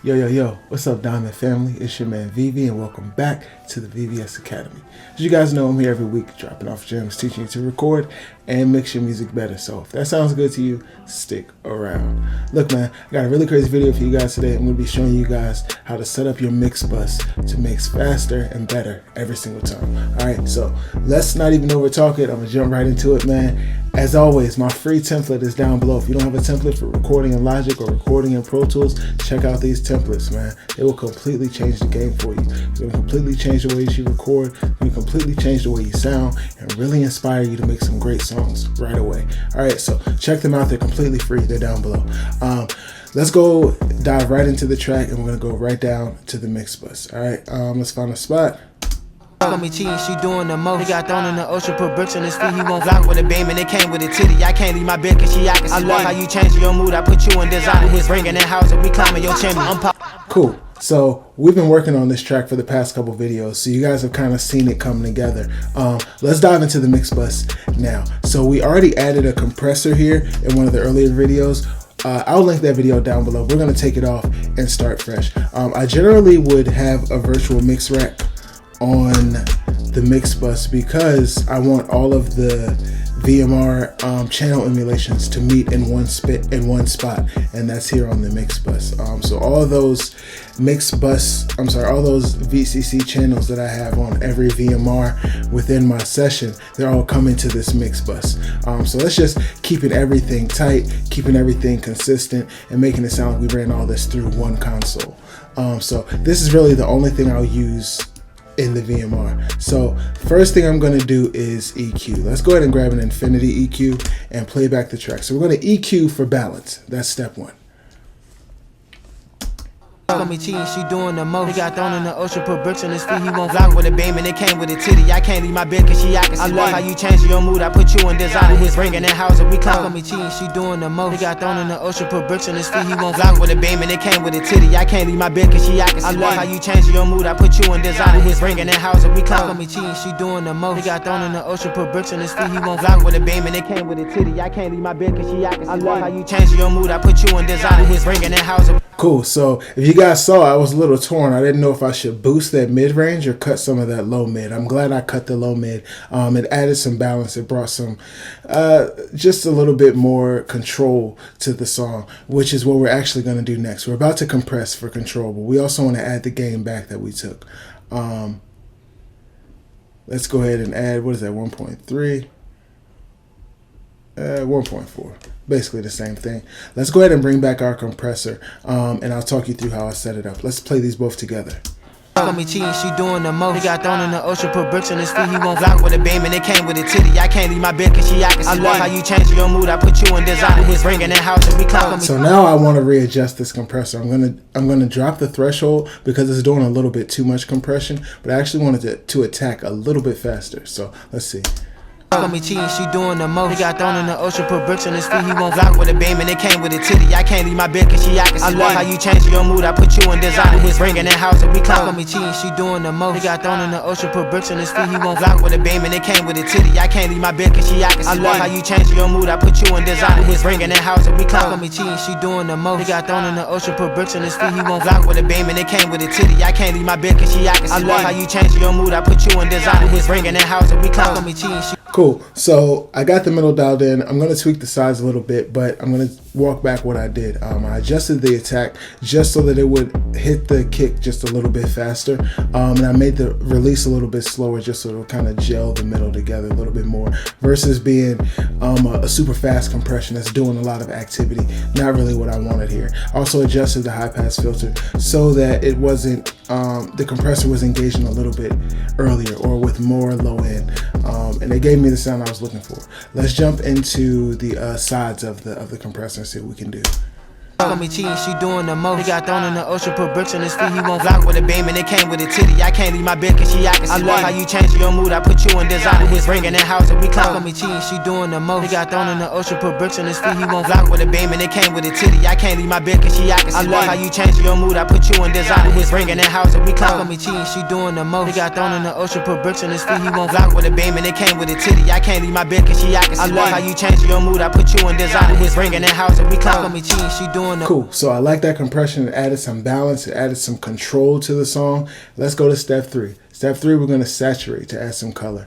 Yo, what's up, Diamond family? It's your man Vivi, and welcome back to the VVS Academy. As you guys know, I'm here every week dropping off gems, teaching you to record and mix your music better. So if that sounds good to you, stick around. Look, man, I got a really crazy video for you guys today. I'm going to be showing you guys how to set up your mix bus to mix faster and better every single time. Alright, so let's not even over talk it. I'm going to jump right into it, man. As always, my free template is down below. If you don't have a template for recording in Logic or recording in Pro Tools, check out these templates, man. They will completely change the game for you. It's going to completely change the way you record, it's going to completely change the way you sound, and really inspire you to make some great songs right away. Alright, so check them out. They're completely free. They're down below. Let's go dive right into the track, and we're going to go right down to the mix bus. Alright, let's find a spot. On me cheating, she doing the most. He got thrown in the ocean, put bricks on his feet. He won't block with a beam and it came with a titty. I can't leave my bed cause she acting. I love how you change your mood. I put you in design. His ring in that house and we climbing your chimney. Cool. So we've been working on this track for the past couple videos, so you guys have kind of seen it come together. Let's dive into the mix bus now. So we already added a compressor here in one of the earlier videos. I'll link that video down below. We're going to take it off and start fresh. I generally would have a virtual mix rack on the mix bus because I want all of the VMR channel emulations to meet in one spot, and that's here on the mix bus. So all those all those VCC channels that I have on every VMR within my session, they're all coming to this mix bus. So let's just keeping everything tight, keeping everything consistent, and making it sound like we ran all this through one console. So this is really the only thing I'll use in the VMR. So first thing I'm going to do is EQ. Let's go ahead and grab an infinity EQ and play back the track. So we're going to EQ for balance. That's step one. On me cheating, she doing the most. He got thrown in the ocean, put bricks on his feet. He won't block with a beam and it came with a titty. I can't leave my bed cause she acting. I love how you change your mood. I put you in design. His ring in that house and we climb. On me cheating, she doing the most. He got thrown in the ocean, put bricks on his feet. He won't block with a beam and it came with a titty. I can't leave my bed cause she acting. I love how you change your mood. I put you in design. His ring in that house and we climb. On me cheating, she doing the most. He got thrown in the ocean, put bricks on his feet. He won't block with a beam and it came with a titty. I can't leave my bed cause she acting. I love how you change your mood. I put you in design. His ring in that house. Cool. So if you guys saw, I was a little torn. I didn't know if I should boost that mid-range or cut some of that low mid. I'm glad I cut the low mid. It added some balance. It brought some just a little bit more control to the song, which is what we're actually going to do next. We're about to compress for control, but we also want to add the gain back that we took. Let's go ahead and add, what is that, 1.3? 1.4. Basically the same thing. Let's go ahead and bring back our compressor, and I'll talk you through how I set it up. Let's play these both together. On me cheating, she doing the most. He got thrown in the ocean, put bricks on his feet. He won't block with a beam and it came with a titty. I can't leave my bed cause she acting. I love how you change your mood. I put you in design. His ring in that house and we climb. So now I want to readjust this compressor. I'm gonna drop the threshold because it's doing a little bit too much compression, but I actually wanted to attack a little bit faster. So let's see. On me cheating, she doing the most. He got thrown in the ocean, put bricks on his feet. He won't block with a beam and it came with a titty. I can't leave my bed cause she acting. I love how you change your mood. I put you in design. His ring in that house and we climb. On me cheating, she doing the most. He got thrown in the ocean, put bricks on his feet. He won't block with a beam and it came with a titty. I can't leave my bed cause she acting. I love how you change your mood. I put you in design. His ring in that house and we climb. On me cheating, she doing the most. He got thrown in the ocean, put bricks on his feet. He won't block with a beam and it came with a titty. I can't leave my bed cause she acting. I love how you change your mood. I put you in design. His ring in that house and we climb. On me cheating, she Cool. So I got the middle dialed in. I'm going to tweak the size a little bit, but I'm going to walk back what I did. I adjusted the attack just so that it would hit the kick just a little bit faster. And I made the release a little bit slower just so it'll kind of gel the middle together a little bit more versus being a super fast compression that's doing a lot of activity. Not really what I wanted here. Also adjusted the high pass filter so that it wasn't, the compressor was engaging a little bit earlier or with more low end. And it gave me the sound I was looking for. Let's jump into the sides of the compressor and see what we can do. On me cheating, she doing the most. He got thrown in the ocean, put bricks on his feet. He won't block with a beam and it came with a titty. I can't leave my bed cause she acting. I love how you change your mood. I put you in design. His ring in that house and we climb. On me cheating, she doing the most. He got thrown in the ocean, put bricks on his feet. He won't block with a beam and it came with a titty. I can't leave my bed cause she acting. I love how you change your mood. I put you in design. His ring in that house and we climb. On me cheating, she doing the most. He got thrown in the ocean, put bricks on his feet. He won't block with a beam and it came with a titty. I can't leave my bed cause she acting. I love how you change your mood. I put you in design. His ring in that house and we climb. On me cheating, she doing doing the cool. So I like that compression. It added some balance. It added some control to the song. Let's go to step 3. Step 3, we're going to saturate to add some color.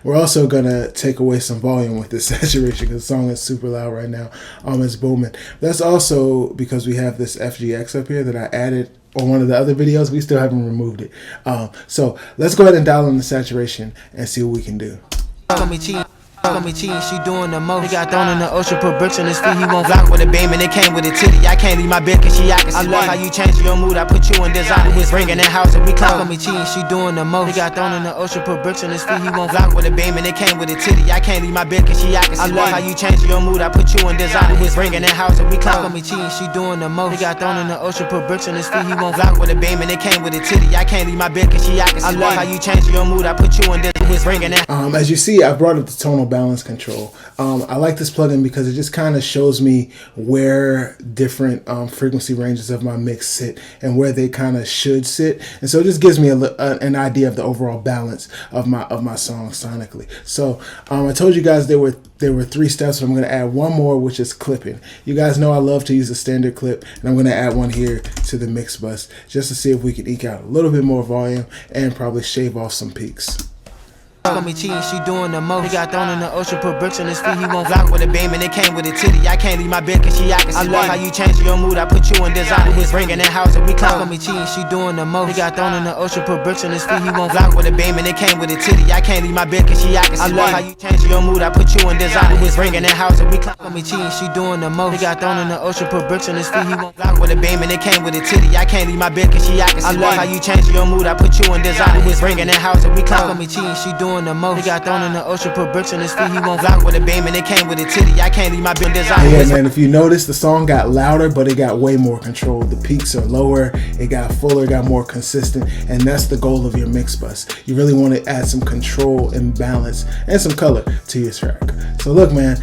We're also going to take away some volume with this saturation because the song is super loud right now. It's booming. That's also because we have this FGX up here that I added on one of the other videos. We still haven't removed it. So let's go ahead and dial in the saturation and see what we can do. She doing the most. He got thrown in the ocean, put bricks on his feet. He won't block with a beam and it came with a titty. I can't leave my bed cause she I love how you change your mood. I put you in designer. His ring in the house and we clock on me cheating. She doing the most. He got thrown in the ocean, put bricks on his feet. He won't block with a beam and it came with a titty. I can't leave my bed cause she I love how you change your mood. I put you in designer. His ring in the house and we clock on me cheating. She doing the most. He got thrown in the ocean, put bricks on his feet. He won't block with a beam and it came with a titty. I can't leave my bed cause she I love how you change your mood. I put you in designer. His ring in the as you see, I brought up the tonal balance control. I like this plugin because it just kind of shows me where different frequency ranges of my mix sit and where they kind of should sit, and so it just gives me an idea of the overall balance of my song sonically. So I told you guys there were 3 steps, but I'm going to add one more, which is clipping. You guys know I love to use a standard clip, and I'm going to add one here to the mix bus just to see if we can eke out a little bit more volume and probably shave off some peaks. on me cheating, she doing the most. He got thrown in the ocean, put bricks on his feet. He won't block with a beam and it came with a titty. I can't leave my bed cause she I love how you change your mood. I put you in designer. His ring in the house and we clock on me cheating, she doing the most. He got thrown in the ocean, put bricks on his feet. He won't block with a beam and it came with a titty. I can't leave my bed cause she I love how you change your mood. I put you in designer. His ring in the house and we clock on me cheating, she doing the most. He got thrown in the ocean, put bricks on his feet. He won't block with a beam and it came with a titty. I can't leave my bed cause she I love how you change your mood. I put you in designer. His ring in the house and we clock on me cheating, she doing the most. He got thrown in the ocean, put bricks on his feet. He won't block with a beam and it came with a titty. I can't leave my bed designer. Yeah, man, if you notice, the song got louder, but it got way more control. The peaks are lower, it got fuller, got more consistent, and that's the goal of your mix bus. You really want to add some control and balance and some color to your track. So look, man,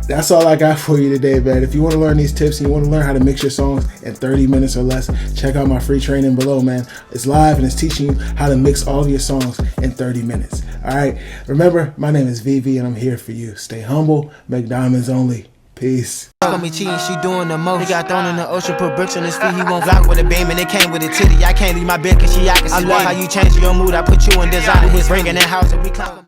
that's all I got for you today, man. If you want to learn these tips and you want to learn how to mix your songs in 30 minutes or less, check out my free training below, man. It's live and it's teaching you how to mix all of your songs in 30 minutes. All right. Remember, my name is VV and I'm here for you. Stay humble, make diamonds only. Peace. On me cheating, she doing the most. He got thrown in the ocean, put bricks on his feet. He won't block with a beam and it came with a titty. I can't leave my bed cause she I love how you change your mood. I put you in designer. His ring in the house and we clock.